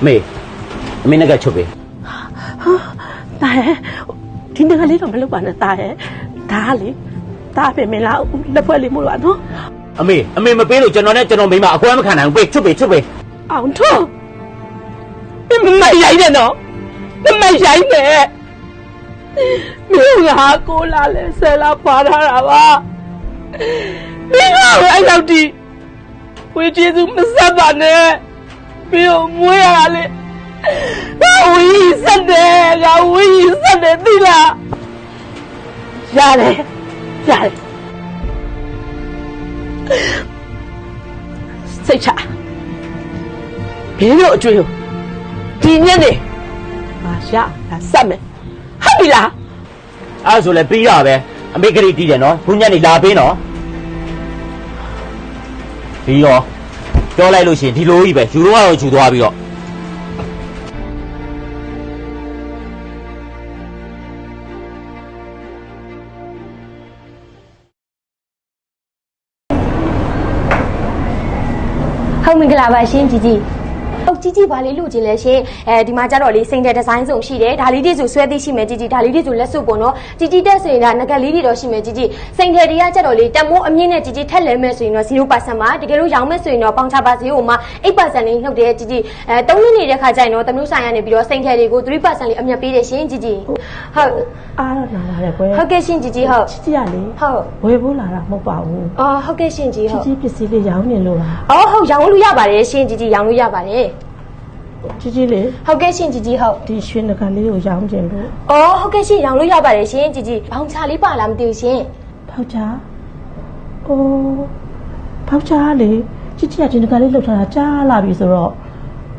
妹那个出呗。大爷，听那个里头没老板的大爷，大里，大别没老，那不里没老喏。妹没背了，叫那没嘛，我还没看呢，背出呗。အောင်ထုံးမရိုက်နဲ့နော်မရိုက်နဲ့မင်းကကိုလာလဲဆယ်လာဖွာထားတာပါမင်းကအဲ့လောက်ဒီဝေကျေးစုမဆက်ပါနဲ့မင်းကိုမွေးရတာလေငါဝီးဆက်တယ်သိလားရတယ်စိတ်ချဘင်းတို့အကျွေးကိုဒီညနေငါရတာစက်မယ်ဟုတ်ပြီလားအဲ့ဆိုလဲပြီးရပဲအမေကလေးတီးတယ်နော်ခုညနေလာပေးနော်ပြီးရောပြောလိုက်လို့ရှိရင်ဒီလိုကြီးပဲယူတော့ယူသွားပြီးတော့ဟုတ်မင်္ဂလာပါရှင်ជីជីဟုတ်ជីជីဘာလေးလို့ခြင်းလဲရှင်ဒီမှာကျတော့လေစိန်တဲ့ဒီဇိုင်းစုံရှိတယ်ဒါလေးတွေဆိုဆွဲသိရှိမယ်ជីជីဒါလေးတွေဆိုလက်စုပ်ပေါ့နော်ជីជីတက်ဆိုရင်ဒါငကလေးတွေတော့ရှိမယ်ជីជីစိန်တဲ့တွေကကျတော့လေတက်မိုးအမြင့်နဲ့ជីជីထက်လဲမယ်ဆိုရင်တော့ 0% ပါတကယ်လို့ရောင်းမယ်ဆိုရင်တော့ပေါင်ချပါစေဟိုမှာ 8% လေးနှုတ်တယ်ជីជី3နှစ်နေတဲ့ခါကျရင်တော့တမျိုးဆိုင်ရနေပြီးတော့စိန်တဲ့တွေကို 3% လေးအမြတ်ပေးတယ်ရှင်ជីជីဟုတ်အားတော့နားလာတယ်ကွယ်ဟုတ်ကဲ့ရှင်ជីជីဟုတ်ជីကလေဟုတ်ဝယ်ဖို့လာတာမဟုတ်ပါဘူးအော်ဟုတ်ကဲ့ရှင်ជីဟုတ်ជីပစ္စည်းလေးရောင်းနေလို့ပါအော်ဟုတ်ရောင်းလို့ရပါတယ်ရှင်ជីជីရောင်းလို့ရပါတယ်ជីလေဟုတ်ကဲ့ရှင်ជីជីဟုတ်ဒီရွှေနဂါလေးကိုရောင်းကျင်လို့အော်ဟုတ်ကဲ့ရှင်ရောင်းလို့ရပါတယ်ရှင်ជីជីဘောင်ချလေးပါလားမသိဘူးရှင်ဖောက်ချအိုးဖောက်ချလေជីကဒီနဂါလေးလှုပ်ထားတာကြားလာပြီဆိုတော့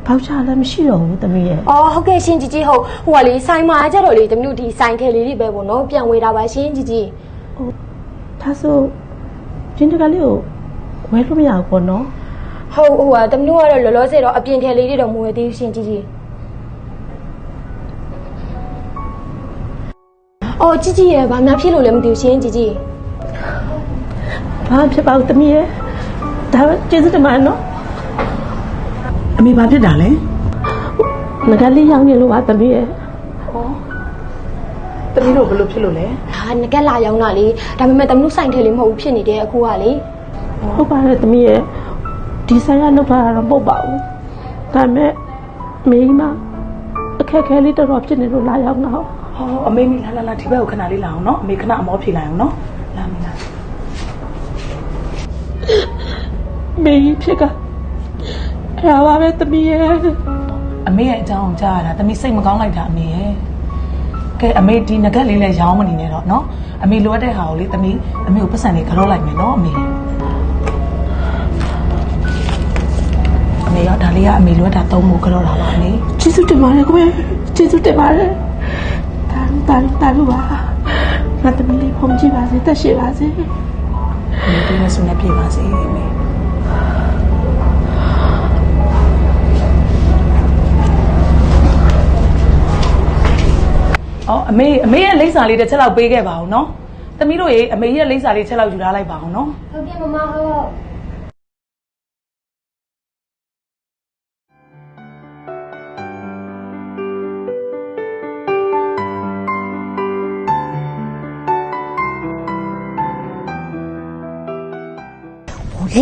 ဖောက်ချလည်းမရှိတော့ဘူးသမီးရဲ့အော်ဟုတ်ကဲ့ရှင်ជីជីဟုတ်ဟိုကလေဆိုင်မှာကြတော့လေသမီးတို့ဒီဆိုင်ခဲလေးတွေပဲပေါ့နော်ပြန်ဝေတာပါရှင်ជីជីဟိုဒါဆိုဒီနဂါလေးကိုဝယ်လို့မရဘူးပေါ့နော်ဟုတ်ဟိုကတမတို့ကတော့လောလောဆယ်တော့အပြင်ခဲလေးတွေတော့မဝယ်သေးဘူးရှင်ជីជីအော်ជីជីရဲ့ဘာများဖြစ်လို့လဲမသိဘူးရှင်ជីជីဘာဖြစ်ပါဦးသမီးရဲ့ဒါကျေးဇူးတင်ပါတယ်နော်အမေဘာဖြစ်တာလဲငကလေးရောင်းနေလို့ပါသမီးရဲ့တမီးတို့ဘယ်လိုဖြစ်လို့လဲဟာငကလာရောင်းတာလေဒါပေမဲ့တမတို့ဆိုင်ထဲလေးမဟုတ်ဘူးဖြစ်နေတယ်အခုကလေဟုတ်ပါတယ်သမီးရဲ့ဒီဆိုင်ရလောက်ထားတာတော့မဟုတ်ပါဘူးဒါပေမဲ့မိမအခက်ခဲလေးတော်တော်ဖြစ်နေလို့လာရောက်တော့ဟောအမေမိလာဒီဘက်ကိုခဏလေးလာအောင်နော်အမေခဏအမောဖြေလိုက်အောင်နော်လာမလားမေဖြစ်ကအဲ့ဒါပါပဲသမီးရဲ့အမေရဲ့အကြောင်းကြားရတာသမီးစိတ်မကောင်းလိုက်တာအမေရဲ့ကဲအမေဒီငကက်လေးလည်းရောင်းမနေနဲ့တော့နော်အမေလိုအပ်တဲ့ဟာကိုလေသမီးအမေကိုပတ်စံလေးခလို့လိုက်မယ်နော်အမေရဒါလေးကအမေလိုတာသုံးဖို့ကြောက်တာပါလေကျေးဇူးတင်ပါတယ်ကွယ်ကျေးဇူးတင်ပါတယ်တာလို့ပါငါတမီးလေးဖုန်းကြည့်ပါစေတက်ရှိပါစေအမေဒီနေ့ဆုနေပြေပါစေအမေအော်အမေရဲ့လိပ်စာလေးတစ်ချက်လောက်ပေးခဲ့ပါဦးနော်သမီးတို့ရေအမေရဲ့လိပ်စာလေးတစ်ချက်လောက်ယူထားလိုက်ပါအောင်နော်ဟုတ်ကဲ့မမဟုတ်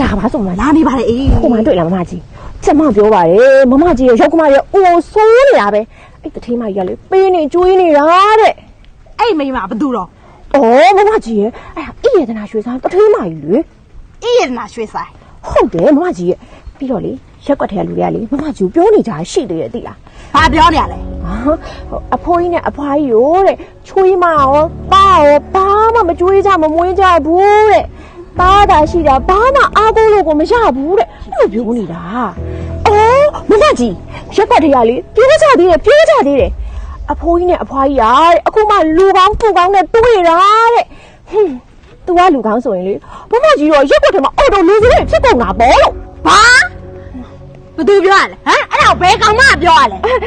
လာပါဆိုမှလာနေပါလေအေးဟိုမှတွေ့လားမမကြီးချက်မပြောပါတယ်မမကြီးရဲ့ရောက်ကမရဲ့အိုဆိုးနေတာပဲအဲ့တထေးမကြီးကလေပေးနေကျွေးနေတာတဲ့အဲ့မိမဘာတူတော့ဩမမကြီးရဲ့အဲ့အေးရတနာရွှေဆိုင်တထေးမကြီးလေအေးရတနာရွှေဆိုင်ဟုတ်တယ်မမကြီးရဲ့ပြီးတော့လေရက်ွက်ထဲကလူတွေကလေမမကြီးပြောနေကြရှိသေးတယ်သိလားဘာပြောနေရလဲအဖိုးကြီးနဲ့အဖွားကြီးရောတဲ့ချွေးမရောပါရောဘာမှမကျွေးကြမမွေးကြဘူးတဲ့သားတာရှိတာဘာမှအားကိုးလို့ကိုမရဘူးတဲ့အဲ့လိုပြောနေတာအော်မမကြီးရက်ွက်ထဲကလေပြောကြသေးတယ်အဖိုးကြီးနဲ့အဖွားကြီးရာတဲ့အခုမှလူကောင်းဖူကောင်းနဲ့တွေ့တာတဲ့သူကလူကောင်းဆိုရင်လေမမကြီးတော့ရက်ွက်ထဲမှာအော်တိုလူစလေးဖြစ်ကုန်တာပေါ့လို့ဘာဘသူပြောရလဲဟမ်အဲ့ဒါဘယ်ကောင်မှပြောရလဲအဲ့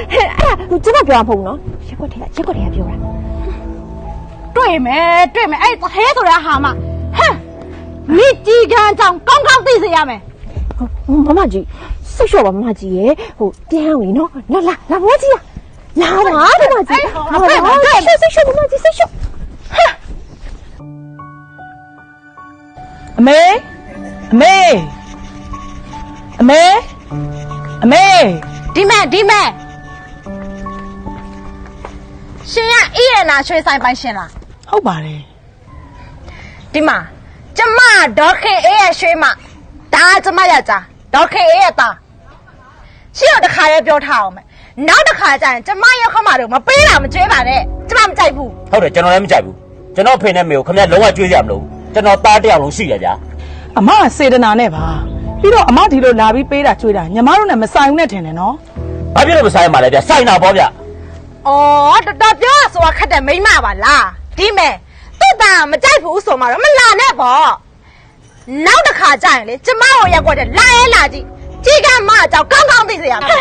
ဒါကျွန်မပြောတာမဟုတ်ဘူးနော်ရက်ွက်ထဲကပြောတာတွေ့မယ်အဲ့တထဲဆိုတဲ့ဟာမှဟမ်မိကြီးကန်းကြောင့်ကောင်းကောင်းသိစေရမယ်မမကြီး စိတ်လျှော့ပါမမကြီးရဲ့ဟိုပြန်အောင်လေနော်လာမမကြီးလာပါမကြီးလာပါစိတ်လျှော့မမကြီးစိတ်လျှော့ အမေဒီမဲ့ရှင်ကအေးရနာရွှေဆိုင်ပိုင်ရှင်လား ဟုတ်ပါတယ် ဒီမှာကျမဒေါခင်အေးရရွှေမဒါကျမယောက်ျားဒေါခင်အေးရသားရှင်တို့တစ်ခါရဲပြောထားအောင်မယ်နောက်တစ်ခါကျရင်ကျမရောက်ခမတို့မပေးတာမကြွေးပါနဲ့ကျမမကြိုက်ဘူး ဟုတ်တယ်ကျွန်တော်လည်းမကြိုက်ဘူးကျွန်တော်ဖေနဲ့မေကိုခင်ဗျလုံးဝကြွေးရမလို့ကျွန်တော်သားတစ်ယောက်လုံးရှိရဗျာ အမကစေတနာနဲ့ပါပြီးတော့အမဒီလိုလာပြီးပေးတာကျွေးတာညီမတို့နဲ့မဆိုင်ဘူးနဲ့ထင်တယ်နော် ဘာဖြစ်လို့မဆိုင်မှာလဲဗျာစိုက်တာပေါ့ဗျာ အော်တော်ပြောရဆိုတာခက်တယ်မိမပါလားဒီမဲ့သူ့သားမကြိုက်ဘူးဆိုမှတော့မလာနဲ့ပေါ့နောက်တစ်ခါကျရင်လေကျမတို့ရက်ွက်တဲ့လာရဲလာကြည့်ကြီးကမအကြောင်းကောင်းကောင်းသိစေရမယ်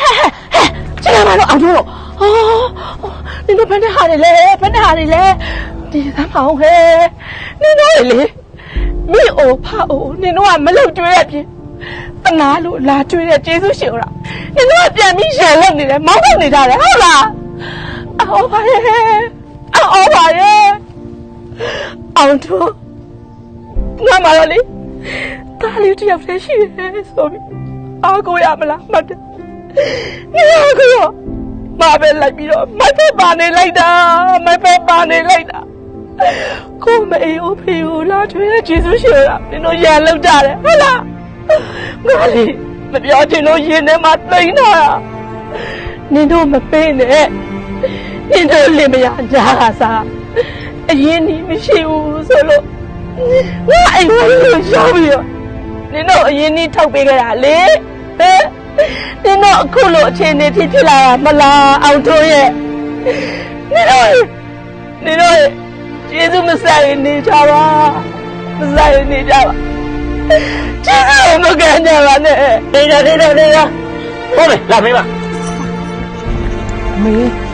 ကျလာပါတော့အောင်တို့နင်တို့ဘယ်နဲ့ဟာတွေလဲဒီသမ်းမအောင်ဟဲ့နင်တို့လေမိအိုဖအိုနင်တို့ကမလုပ်ကြွေးရပြင်တနာလို့လာကြွေးတဲ့ကျေးဇူးရှင်လားနင်တို့ကပြန်ပြီးရှယ်လုပ်နေတယ်မောင်းထုတ်နေကြတယ်ဟုတ်လားအော်ပါရဲ့အောင်တို့ငါမလာလေတားလေးတယောက်တည်းရှိတယ်ဆိုပြီးအားကိုရမလားမတ်တယ်နေရကိုမပဲလိုက်ပြီးတော့မပဲပါနေလိုက်တာကိုမအေးဦးဖေဦးလာထွေးကျေးဇူးရှင်လားနင်တို့ရန်လောက်ကြတယ်ဟုတ်လားငါလေးမပြောချင်လို့ရင်ထဲမှာတိတ်တာနင်တို့မပေးနဲ့နင်တို့လင်မယားကြားတာစားအရင်ကြီးမရှိဘူးဆိုလို့ငါအိမ်ဝင်လို့ရောက်ပြီးတော့နင်တို့အရင်ကြီးထောက်ပေးခဲ့တာလေဟဲ့နင်တို့အခုလိုအခြေအနေဖြစ်လာတာမလားအောင်တို့ရဲ့နင်တို့ကျေးဇူးမဆိုင်နေကြပါကျေးဇူးမကမ်းကြပါနဲ့နေကြဟုတ်မယ်လာမေးပါ မေး